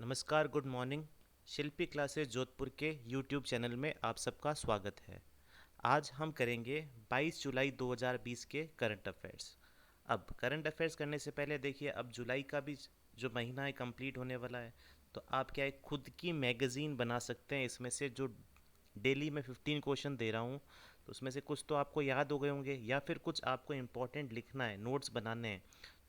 नमस्कार, good morning. शिल्पी classes Jodhpur के YouTube channel में आप सबका स्वागत है। आज हम करेंगे 22 जुलाई 2020 के करंट अफेयर्स। अब करंट अफेयर्स करने से पहले देखिए, अब जुलाई का भी जो महीना है कंप्लीट होने वाला है। तो आप क्या है, खुद की मैगज़ीन बना सकते हैं। इसमें से जो डेली मैं 15 क्वेश्चन दे रहा हूँ, तो उसमें से कुछ तो आपको याद हो गए होंगे, या फिर कुछ आपको इम्पोर्टेंट लिखना है, नोट्स बनाने हैं,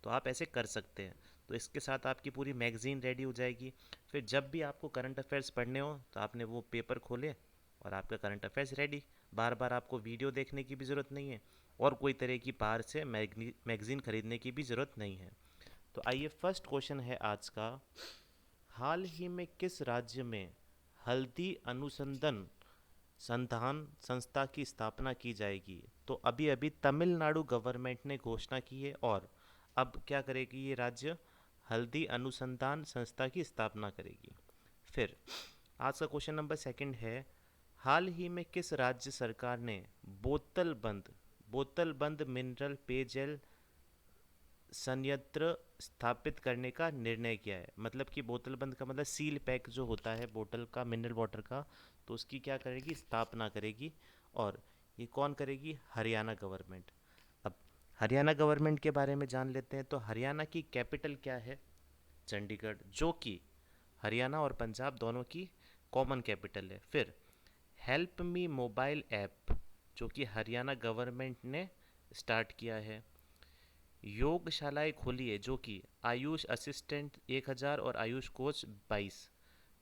तो आप ऐसे कर सकते हैं। तो इसके साथ आपकी पूरी मैगज़ीन रेडी हो जाएगी। फिर जब भी आपको करंट अफेयर्स पढ़ने हो, तो आपने वो पेपर खोले और आपका करंट अफेयर्स रेडी। बार बार आपको वीडियो देखने की भी ज़रूरत नहीं है, और कोई तरह की बाहर से मैगज़ीन खरीदने की भी ज़रूरत नहीं है। तो आइए, फर्स्ट क्वेश्चन है आज का। हाल ही में किस राज्य में हल्दी अनुसंधान संधान संस्था की स्थापना की जाएगी? तो अभी अभी तमिलनाडु गवर्नमेंट ने घोषणा की है, और अब क्या करेगी ये राज्य? हल्दी अनुसंधान संस्था की स्थापना करेगी। फिर आज का क्वेश्चन नंबर सेकंड है। हाल ही में किस राज्य सरकार ने बोतल बंद मिनरल पेयजल संयंत्र स्थापित करने का निर्णय किया है? मतलब कि बोतल बंद का मतलब सील पैक जो होता है बोतल का, मिनरल वाटर का, तो उसकी क्या करेगी? स्थापना करेगी। और ये कौन करेगी? हरियाणा गवर्नमेंट। अब हरियाणा गवर्नमेंट के बारे में जान लेते हैं। तो हरियाणा की कैपिटल क्या है? चंडीगढ़, जो कि हरियाणा और पंजाब दोनों की कॉमन कैपिटल है। फिर हेल्प मी मोबाइल ऐप, जो कि हरियाणा गवर्नमेंट ने स्टार्ट किया है। योगशालाएं खोली है, जो कि आयुष असिस्टेंट 1000 और आयुष कोच 22।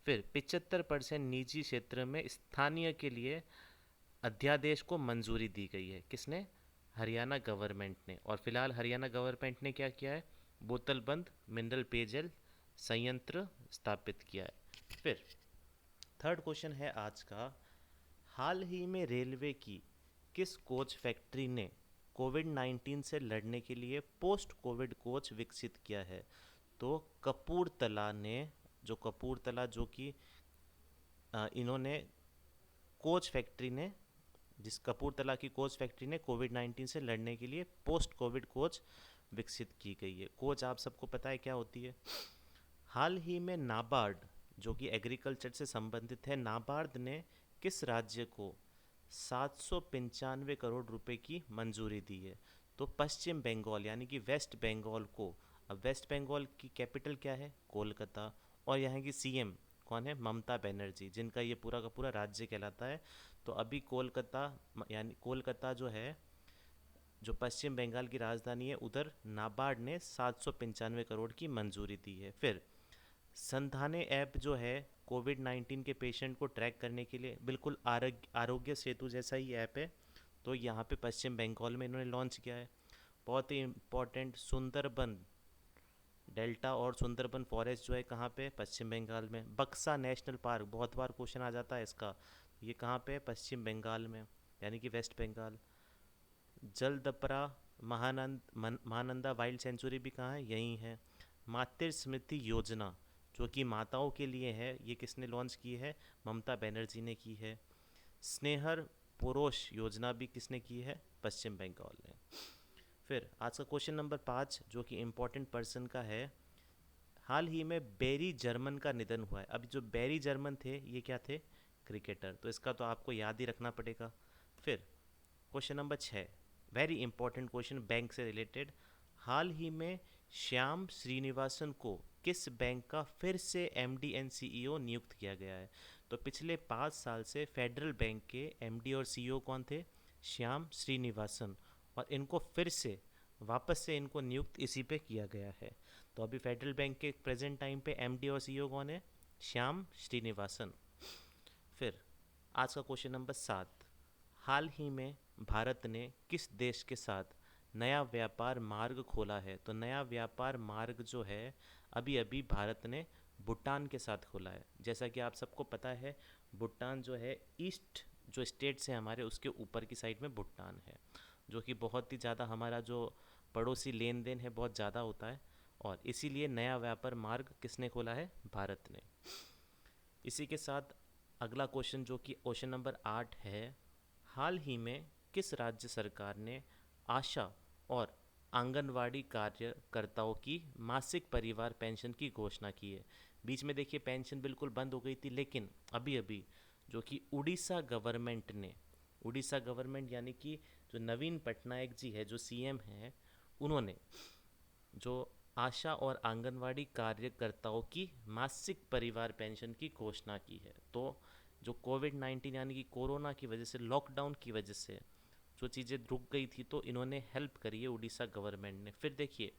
फिर 75% निजी क्षेत्र में स्थानीय के लिए अध्यादेश को मंजूरी दी गई है। किसने? हरियाणा गवर्नमेंट ने। और फिलहाल हरियाणा गवर्नमेंट ने क्या किया है? बोतल बंद मिनरल पेयजल संयंत्र स्थापित किया है। फिर थर्ड क्वेश्चन है आज का। हाल ही में रेलवे की किस कोच फैक्ट्री ने कोविड 19 से लड़ने के लिए पोस्ट कोविड कोच विकसित किया है? तो कपूरतला ने, जो कि इन्होंने कोच फैक्ट्री ने, जिस कपूरतला की कोच फैक्ट्री ने कोविड 19 से लड़ने के लिए पोस्ट कोविड कोच विकसित की गई है। कोच आप सबको पता है क्या होती है। हाल ही में नाबार्ड, जो कि एग्रीकल्चर से संबंधित है, नाबार्ड ने किस राज्य को 795 करोड़ रुपए की मंजूरी दी है? तो पश्चिम बंगाल, यानी कि वेस्ट बंगाल को। अब वेस्ट बंगाल की कैपिटल क्या है? कोलकाता। और यहाँ की सीएम कौन है? ममता बनर्जी, जिनका ये पूरा का पूरा राज्य कहलाता है। तो अभी कोलकाता, यानी कोलकाता जो है, जो पश्चिम बंगाल की राजधानी है, उधर नाबार्ड ने 795 करोड़ की मंजूरी दी है। फिर संधाने ऐप जो है कोविड 19 के पेशेंट को ट्रैक करने के लिए, बिल्कुल आरोग्य सेतु जैसा ही ऐप है। तो यहाँ पे पश्चिम बंगाल में इन्होंने लॉन्च किया है। बहुत ही इम्पोर्टेंट, सुंदरबन डेल्टा और सुंदरबन फॉरेस्ट जो है कहाँ पे? पश्चिम बंगाल में। बक्सा नेशनल पार्क, बहुत बार क्वेश्चन आ जाता है इसका, ये कहाँ पे है? पश्चिम बंगाल में, यानी कि west Bengal. Jaldapara Mahananda wild sanctuary भी कहाँ है? यहीं है। मातृ स्मृति योजना, जो कि माताओं के लिए है, ये किसने लॉन्च की है? ममता बनर्जी ने की है। स्नेहर पुरोष योजना भी किसने की है? पश्चिम बंगाल ने। फिर आज का क्वेश्चन नंबर 5, जो कि इम्पोर्टेंट पर्सन का है। हाल ही में बेरी जर्मन का निधन हुआ है। अभी जो बेरी जर्मन थे, ये क्या थे? क्रिकेटर। तो इसका तो आपको याद ही रखना पड़ेगा। फिर question number 6, very important question, bank से रिलेटेड। हाल ही में श्याम श्रीनिवासन को किस बैंक का फिर से एमडी एंड सीईओ नियुक्त किया गया है? तो पिछले 5 साल से फेडरल बैंक के एमडी और सीईओ कौन थे? श्याम श्रीनिवासन। और इनको फिर से वापस से इनको नियुक्त इसी पे किया गया है। तो अभी फेडरल बैंक के प्रेजेंट टाइम पे एमडी और सीईओ कौन है? श्याम श्रीनिवासन। फिर आज का क्वेश्चन नंबर 7, हाल ही में भारत ने किस देश के साथ नया व्यापार मार्ग खोला है? तो नया व्यापार मार्ग जो है, अभी अभी भारत ने भूटान के साथ खोला है। जैसा कि आप सबको पता है, भूटान जो है ईस्ट जो स्टेट्स है हमारे, उसके ऊपर की साइड में भूटान है, जो कि बहुत ही ज़्यादा हमारा जो पड़ोसी लेन देन है बहुत ज़्यादा होता है। और इसीलिए नया व्यापार मार्ग किसने खोला है? भारत ने। इसी के साथ अगला क्वेश्चन, जो कि क्वेश्चन नंबर 8 है। हाल ही में किस राज्य सरकार ने आशा और आंगनवाड़ी कार्यकर्ताओं की मासिक परिवार पेंशन की घोषणा की है? बीच में देखिए पेंशन बिल्कुल बंद हो गई थी, लेकिन अभी अभी जो कि उड़ीसा गवर्नमेंट यानी कि जो नवीन पटनायक जी है, जो सीएम हैं, उन्होंने जो आशा और आंगनवाड़ी कार्यकर्ताओं की मासिक परिवार पेंशन की घोषणा की है। तो जो कोविड-19 यानी कि कोरोना की वजह से, लॉकडाउन की वजह से जो चीज़ें रुक गई थी, तो इन्होंने हेल्प करी है उड़ीसा गवर्नमेंट ने। फिर देखिए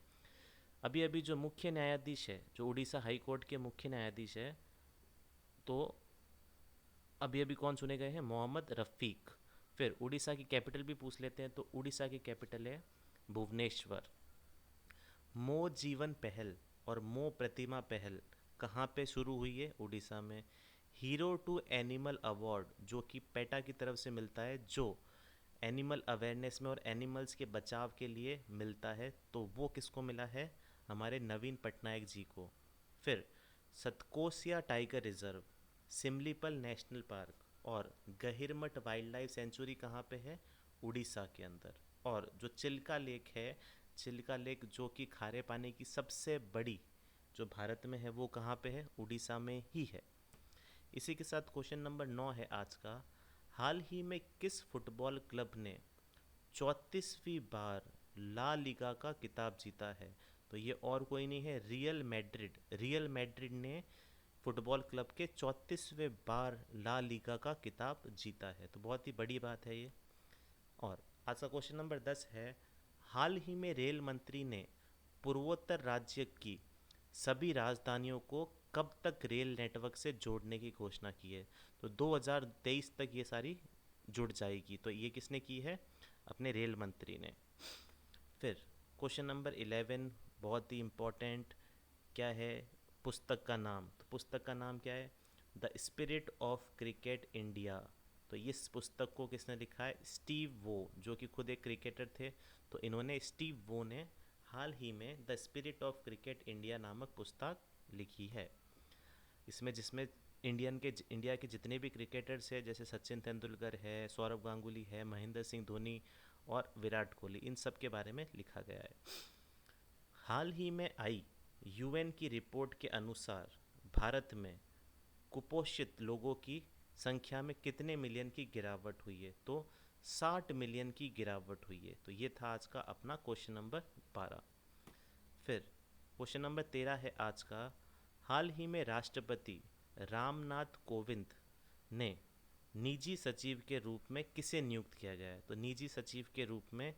अभी अभी जो मुख्य न्यायाधीश है, जो उड़ीसा हाई कोर्ट के मुख्य न्यायाधीश है, तो अभी अभी कौन चुने गए हैं? मोहम्मद रफ़ीक। फिर उड़ीसा की कैपिटल भी पूछ लेते हैं, तो उड़ीसा की कैपिटल है भुवनेश्वर। मो जीवन पहल और मो प्रतिमा पहल कहाँ पे शुरू हुई है? उड़ीसा में। हीरो टू एनिमल अवार्ड जो कि पेटा की तरफ से मिलता है, जो एनिमल अवेयरनेस में और एनिमल्स के बचाव के लिए मिलता है, तो वो किसको मिला है? हमारे नवीन पटनायक जी को। फिर Satkosia tiger reserve, Similipal national park और गहिरमठ वाइल्ड लाइफ सेंचुरी कहाँ पे है? उड़ीसा के अंदर। और जो चिल्का लेक है, चिल्का लेक जो कि खारे पानी की सबसे बड़ी जो भारत में है, वो कहाँ पे है? उड़ीसा में ही है। इसी के साथ क्वेश्चन नंबर 9 है आज का। हाल ही में किस फुटबॉल क्लब ने 34वीं बार ला लीगा का खिताब जीता है? तो ये और कोई नहीं है, रियल मैड्रिड ने फुटबॉल क्लब के 34वें बार ला लीगा का खिताब जीता है, तो बहुत ही बड़ी बात है ये। और आज का क्वेश्चन नंबर 10 है। हाल ही में रेल मंत्री ने पूर्वोत्तर राज्य की सभी राजधानियों को कब तक रेल नेटवर्क से जोड़ने की घोषणा की है? तो 2023 तक ये सारी जुड़ जाएगी। तो ये किसने की है? अपने रेल मंत्री ने। फिर क्वेश्चन नंबर 11 बहुत ही इम्पोर्टेंट, क्या है पुस्तक का नाम? तो पुस्तक का नाम क्या है? The spirit of cricket India. तो इस पुस्तक को किसने लिखा है? स्टीव वो, जो कि खुद एक क्रिकेटर थे। तो इन्होंने, स्टीव वो ने हाल ही में the spirit of cricket India नामक पुस्तक लिखी है। इसमें जिसमें इंडिया के जितने भी क्रिकेटर्स हैं, जैसे सचिन तेंदुलकर है, सौरभ गांगुली है, महेंद्र सिंह धोनी और विराट कोहली, इन सब के बारे में लिखा गया है। हाल ही में आई यूएन की रिपोर्ट के अनुसार भारत में कुपोषित लोगों की संख्या में कितने मिलियन की गिरावट हुई है? तो 60 मिलियन की गिरावट हुई है। तो ये था आज का अपना क्वेश्चन नंबर 12। फिर क्वेश्चन नंबर 13 है आज का। हाल ही में राष्ट्रपति रामनाथ कोविंद ने निजी सचिव के रूप में किसे नियुक्त किया गया है? तो निजी सचिव के रूप में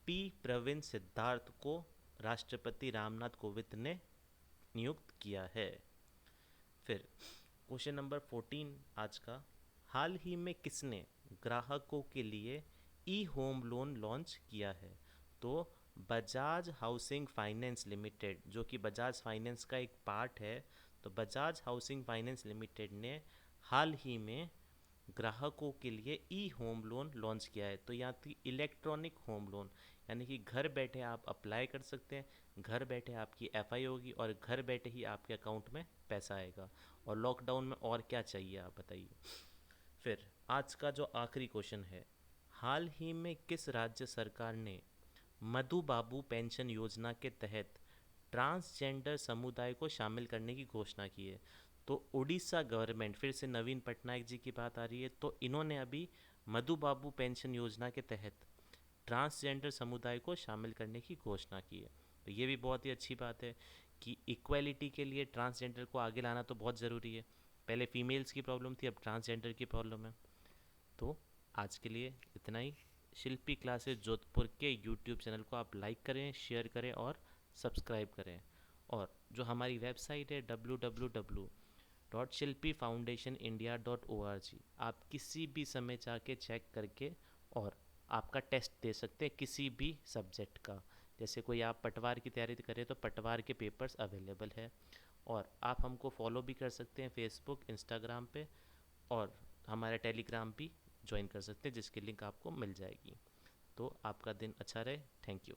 पी प्रवीण सिद्धार्थ को राष्ट्रपति रामनाथ कोविंद ने नियुक्त किया है। फिर क्वेश्चन नंबर 14 आज का। हाल ही में किसने ग्राहकों के लिए ई होम लोन लॉन्च किया है? तो बजाज हाउसिंग फाइनेंस लिमिटेड, जो कि बजाज फाइनेंस का एक पार्ट है, तो बजाज हाउसिंग फाइनेंस लिमिटेड ने हाल ही में ग्राहकों के लिए ई होम लोन लॉन्च किया है। तो यहाँ की इलेक्ट्रॉनिक होम लोन, यानी कि घर बैठे आप अप्लाई कर सकते हैं, घर बैठे आपकी एफआई होगी और घर बैठे ही आपके अकाउंट में पैसा आएगा। और लॉकडाउन में और क्या चाहिए, आप बताइए। फिर आज का जो आखिरी क्वेश्चन है। हाल ही में किस राज्य सरकार ने मधु बाबू पेंशन योजना के तहत ट्रांसजेंडर समुदाय को शामिल करने की घोषणा की है? तो उड़ीसा गवर्नमेंट, फिर से नवीन पटनायक जी की बात आ रही है, तो इन्होंने अभी मधु बाबू पेंशन योजना के तहत ट्रांसजेंडर समुदाय को शामिल करने की घोषणा की है। तो ये भी बहुत ही अच्छी बात है कि इक्वालिटी के लिए ट्रांसजेंडर को आगे लाना तो बहुत ज़रूरी है। पहले फीमेल्स की प्रॉब्लम थी, अब ट्रांसजेंडर की प्रॉब्लम है। तो आज के लिए इतना ही। शिल्पी क्लासेस जोधपुर के यूट्यूब चैनल को आप लाइक करें, शेयर करें और सब्सक्राइब करें। और जो हमारी वेबसाइट है www.shilpifoundationindia.org, आप किसी भी समय जाके चेक करके और आपका टेस्ट दे सकते हैं किसी भी सब्जेक्ट का। जैसे कोई आप पटवार की तैयारी करें तो पटवार के पेपर्स अवेलेबल है। और आप हमको फॉलो भी कर सकते हैं फेसबुक, इंस्टाग्राम पे, और हमारा टेलीग्राम भी ज्वाइन कर सकते हैं, जिसकी लिंक आपको मिल जाएगी। तो आपका दिन अच्छा रहे। Thank you.